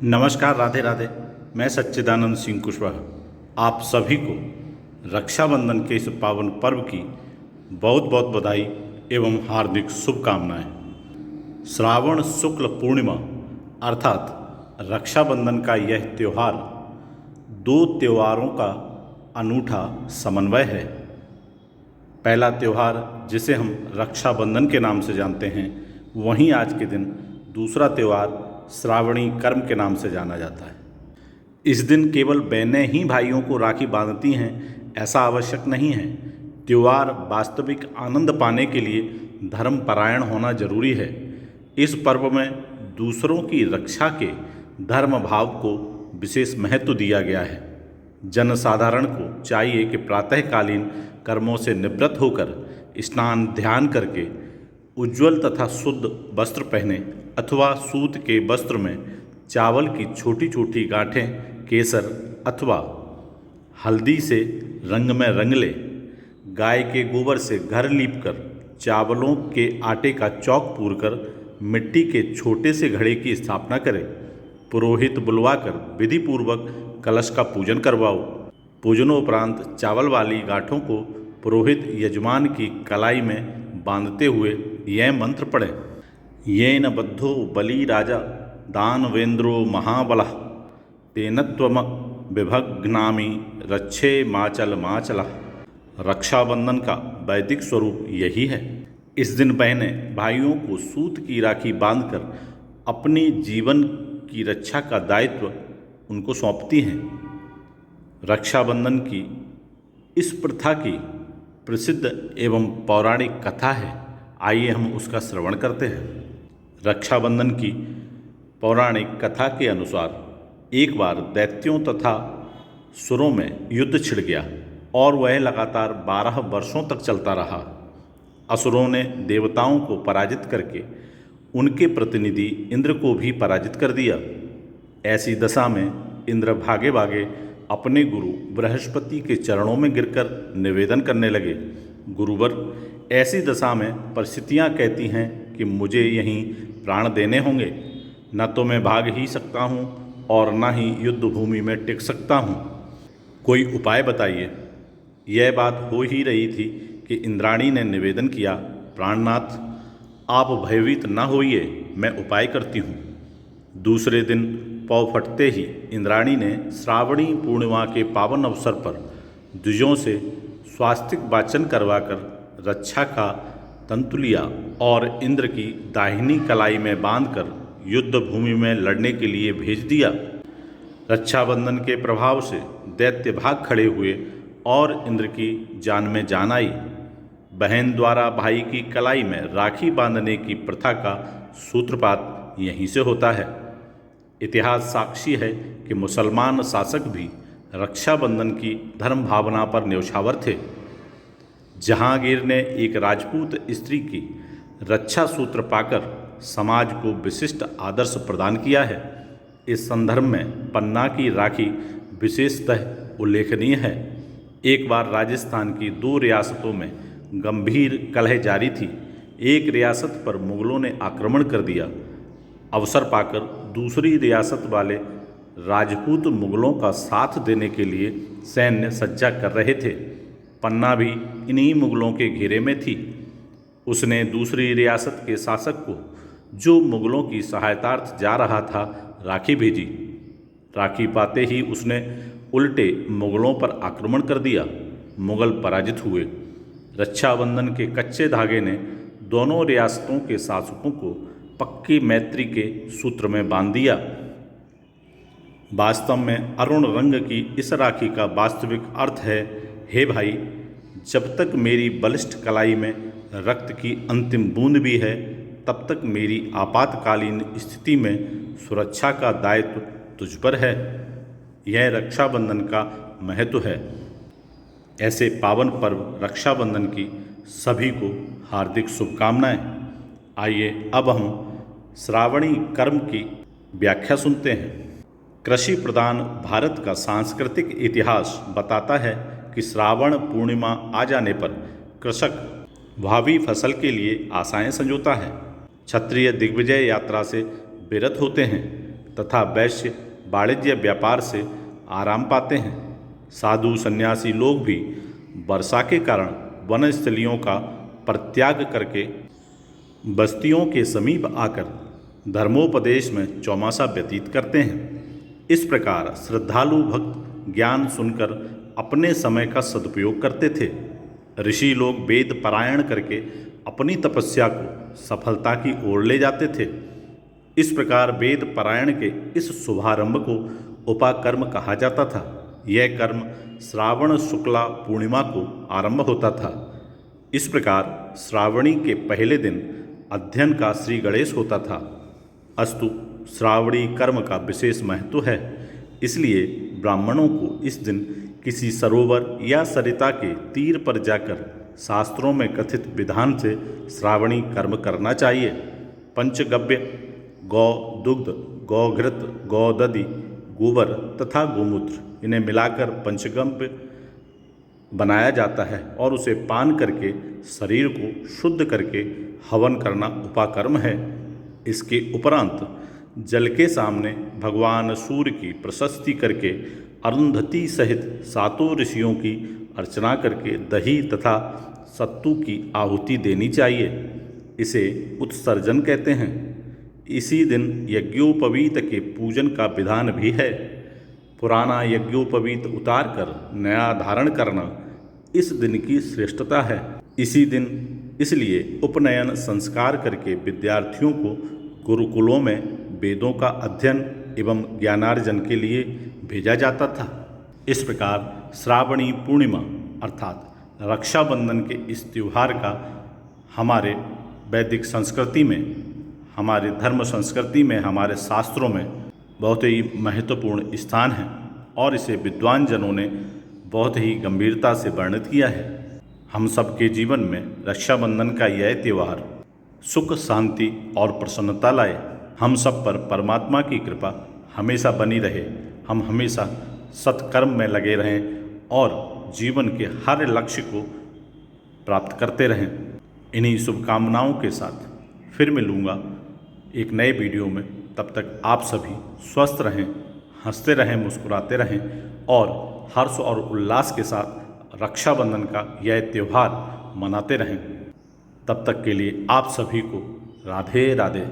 नमस्कार, राधे राधे। मैं सच्चिदानंद सिंह कुशवाहा आप सभी को रक्षाबंधन के इस पावन पर्व की बहुत बहुत बधाई एवं हार्दिक शुभकामनाएं। श्रावण शुक्ल पूर्णिमा अर्थात रक्षाबंधन का यह त्यौहार दो त्योहारों का अनूठा समन्वय है। पहला त्यौहार जिसे हम रक्षाबंधन के नाम से जानते हैं, वहीं आज के दिन दूसरा त्यौहार श्रावणी कर्म के नाम से जाना जाता है। इस दिन केवल बहनें ही भाइयों को राखी बांधती हैं, ऐसा आवश्यक नहीं है। त्यौहार वास्तविक आनंद पाने के लिए धर्मपरायण होना जरूरी है। इस पर्व में दूसरों की रक्षा के धर्म भाव को विशेष महत्व दिया गया है। जनसाधारण को चाहिए कि प्रातःकालीन कर्मों से निवृत्त होकर स्नान ध्यान करके उज्ज्वल तथा शुद्ध वस्त्र पहने अथवा सूत के वस्त्र में चावल की छोटी छोटी गांठें केसर अथवा हल्दी से रंग में रंग ले, गाय के गोबर से घर लीपकर चावलों के आटे का चौक पूरकर मिट्टी के छोटे से घड़े की स्थापना करें। पुरोहित बुलवाकर विधि पूर्वक कलश का पूजन करवाओ। पूजनोपरांत चावल वाली गांठों को पुरोहित यजमान की कलाई में बांधते हुए यह मंत्र पढ़ें। येन बद्धो बलि राजा दानवेंद्रो महाबलः तेनत्वम विभग्नामि रक्षे माचल माचला। रक्षाबंधन का वैदिक स्वरूप यही है। इस दिन बहनें भाइयों को सूत की राखी बांधकर अपनी जीवन की रक्षा का दायित्व उनको सौंपती हैं। रक्षाबंधन की इस प्रथा की प्रसिद्ध एवं पौराणिक कथा है, आइए हम उसका श्रवण करते हैं। रक्षाबंधन की पौराणिक कथा के अनुसार एक बार दैत्यों तथा सुरों में युद्ध छिड़ गया और वह लगातार 12 वर्षों तक चलता रहा। असुरों ने देवताओं को पराजित करके उनके प्रतिनिधि इंद्र को भी पराजित कर दिया। ऐसी दशा में इंद्र भागे भागे अपने गुरु बृहस्पति के चरणों में गिरकर निवेदन करने लगे, गुरुवर, ऐसी दशा में परिस्थितियां कहती हैं कि मुझे यहीं प्राण देने होंगे। न तो मैं भाग ही सकता हूँ और न ही युद्ध भूमि में टिक सकता हूँ, कोई उपाय बताइए। यह बात हो ही रही थी कि इंद्राणी ने निवेदन किया, प्राणनाथ, आप भयभीत न होइए, मैं उपाय करती हूँ। दूसरे दिन पौ फटते ही इंद्राणी ने श्रावणी पूर्णिमा के पावन अवसर पर द्विजों से स्वास्तिक वाचन करवाकर रक्षा का तंतु लिया और इंद्र की दाहिनी कलाई में बांधकर युद्ध भूमि में लड़ने के लिए भेज दिया। रक्षाबंधन के प्रभाव से दैत्य भाग खड़े हुए और इंद्र की जान में जान आई। बहन द्वारा भाई की कलाई में राखी बांधने की प्रथा का सूत्रपात यहीं से होता है। इतिहास साक्षी है कि मुसलमान शासक भी रक्षाबंधन की धर्म भावना पर न्यौछावर थे। जहांगीर ने एक राजपूत स्त्री की रक्षा सूत्र पाकर समाज को विशिष्ट आदर्श प्रदान किया है। इस संदर्भ में पन्ना की राखी विशेषतः उल्लेखनीय है। एक बार राजस्थान की 2 रियासतों में गंभीर कलह जारी थी। एक रियासत पर मुगलों ने आक्रमण कर दिया। अवसर पाकर दूसरी रियासत वाले राजपूत मुगलों का साथ देने के लिए सैन्य सज्जा कर रहे थे। पन्ना भी इन्हीं मुगलों के घेरे में थी। उसने दूसरी रियासत के शासक को, जो मुगलों की सहायतार्थ जा रहा था, राखी भेजी। राखी पाते ही उसने उल्टे मुगलों पर आक्रमण कर दिया। मुगल पराजित हुए। रक्षाबंधन के कच्चे धागे ने दोनों रियासतों के शासकों को पक्की मैत्री के सूत्र में बांध दिया। वास्तव में अरुण रंग की इस राखी का वास्तविक अर्थ है, हे भाई, जब तक मेरी बलिष्ठ कलाई में रक्त की अंतिम बूंद भी है, तब तक मेरी आपातकालीन स्थिति में सुरक्षा का दायित्व तुझ पर है। यह रक्षाबंधन का महत्व है। ऐसे पावन पर्व रक्षाबंधन की सभी को हार्दिक शुभकामनाएं। आइए अब हम श्रावणी कर्म की व्याख्या सुनते हैं। कृषि प्रधान भारत का सांस्कृतिक इतिहास बताता है कि श्रावण पूर्णिमा आ जाने पर कृषक भावी फसल के लिए आशाएं संजोता है। क्षत्रिय दिग्विजय यात्रा से विरत होते हैं। तथा वैश्य वाणिज्य व्यापार से आराम पाते हैं। साधु सन्यासी लोग भी वर्षा के कारण वनस्थलियों का परित्याग करके बस्तियों के समीप आकर धर्मोपदेश में चौमासा व्यतीत करते हैं। इस प्रकार श्रद्धालु भक्त ज्ञान सुनकर अपने समय का सदुपयोग करते थे। ऋषि लोग वेद पारायण करके अपनी तपस्या को सफलता की ओर ले जाते थे। इस प्रकार वेद पारायण के इस शुभारंभ को उपाकर्म कहा जाता था। यह कर्म श्रावण शुक्ला पूर्णिमा को आरंभ होता था। इस प्रकार श्रावणी के पहले दिन अध्ययन का श्री गणेश होता था। अस्तु श्रावणी कर्म का विशेष महत्व है, इसलिए ब्राह्मणों को इस दिन किसी सरोवर या सरिता के तीर पर जाकर शास्त्रों में कथित विधान से श्रावणी कर्म करना चाहिए। पंचगव्य गौ दुग्ध, गौघृत, गौदधि, गोबर तथा गोमूत्र इन्हें मिलाकर पंचगव्य बनाया जाता है और उसे पान करके शरीर को शुद्ध करके हवन करना उपाकर्म है। इसके उपरांत जल के सामने भगवान सूर्य की प्रशस्ति करके अरुंधति सहित सातों ऋषियों की अर्चना करके दही तथा सत्तू की आहुति देनी चाहिए। इसे उत्सर्जन कहते हैं। इसी दिन यज्ञोपवीत के पूजन का विधान भी है। पुराना यज्ञोपवीत उतार कर नया धारण करना इस दिन की श्रेष्ठता है। इसी दिन इसलिए उपनयन संस्कार करके विद्यार्थियों को गुरुकुलों में वेदों का अध्ययन एवं ज्ञानार्जन के लिए भेजा जाता था। इस प्रकार श्रावणी पूर्णिमा अर्थात रक्षाबंधन के इस त्यौहार का हमारे वैदिक संस्कृति में, हमारे धर्म संस्कृति में, हमारे शास्त्रों में बहुत ही महत्वपूर्ण स्थान है और इसे विद्वान जनों ने बहुत ही गंभीरता से वर्णित किया है। हम सबके जीवन में रक्षाबंधन का यह त्यौहार सुख, शांति और प्रसन्नता लाए। हम सब पर परमात्मा की कृपा हमेशा बनी रहे। हम हमेशा सत्कर्म में लगे रहें और जीवन के हर लक्ष्य को प्राप्त करते रहें। इन्हीं शुभकामनाओं के साथ फिर मिलूँगा एक नए वीडियो में। तब तक आप सभी स्वस्थ रहें, हंसते रहें, मुस्कुराते रहें और हर्ष और उल्लास के साथ रक्षाबंधन का यह त्यौहार मनाते रहें। तब तक के लिए आप सभी को राधे राधे।